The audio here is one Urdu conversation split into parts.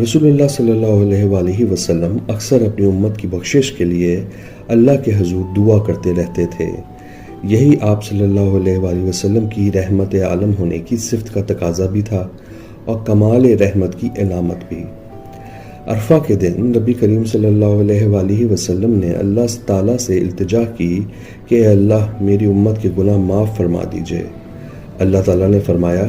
رسول اللہ صلی اللہ علیہ وآلہ وسلم اکثر اپنی امت کی بخشش کے لیے اللہ کے حضور دعا کرتے رہتے تھے۔ یہی آپ صلی اللہ علیہ وآلہ وسلم کی رحمت عالم ہونے کی صفت کا تقاضا بھی تھا اور کمال رحمت کی علامت بھی۔ عرفہ کے دن نبی کریم صلی اللہ علیہ وآلہ وسلم نے اللہ تعالیٰ سے التجا کی کہ اے اللہ میری امت کے گناہ معاف فرما دیجئے۔ اللہ تعالیٰ نے فرمایا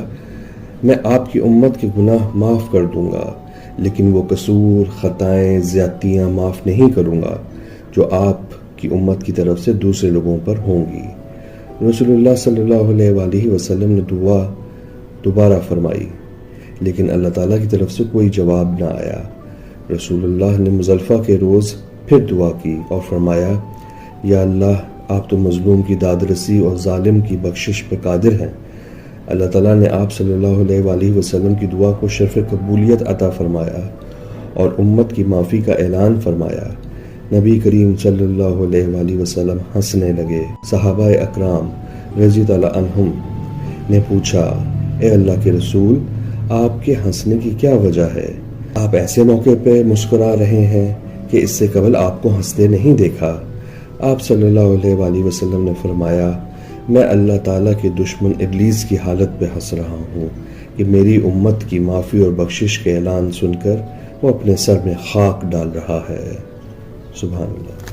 میں آپ کی امت کے گناہ معاف کر دوں گا، لیکن وہ قصور، خطائیں، زیادتیاں معاف نہیں کروں گا جو آپ کی امت کی طرف سے دوسرے لوگوں پر ہوں گی۔ رسول اللہ صلی اللہ علیہ وآلہ وسلم نے دعا دوبارہ فرمائی، لیکن اللہ تعالیٰ کی طرف سے کوئی جواب نہ آیا۔ رسول اللہ نے مزدلفہ کے روز پھر دعا کی اور فرمایا یا اللہ آپ تو مظلوم کی داد رسی اور ظالم کی بخشش پہ قادر ہیں۔ اللہ تعالیٰ نے آپ صلی اللہ علیہ وآلہ وسلم کی دعا کو شرف قبولیت عطا فرمایا اور امت کی معافی کا اعلان فرمایا۔ نبی کریم صلی اللہ علیہ وآلہ وسلم ہنسنے لگے۔ صحابہ اکرام رضی اللہ عنہم نے پوچھا اے اللہ کے رسول آپ کے ہنسنے کی کیا وجہ ہے؟ آپ ایسے موقع پہ مسکرا رہے ہیں کہ اس سے قبل آپ کو ہنستے نہیں دیکھا۔ آپ صلی اللہ علیہ وآلہ وسلم نے فرمایا میں اللہ تعالیٰ کے دشمن ابلیس کی حالت پہ ہنس رہا ہوں کہ میری امت کی معافی اور بخشش کے اعلان سن کر وہ اپنے سر میں خاک ڈال رہا ہے۔ سبحان اللہ۔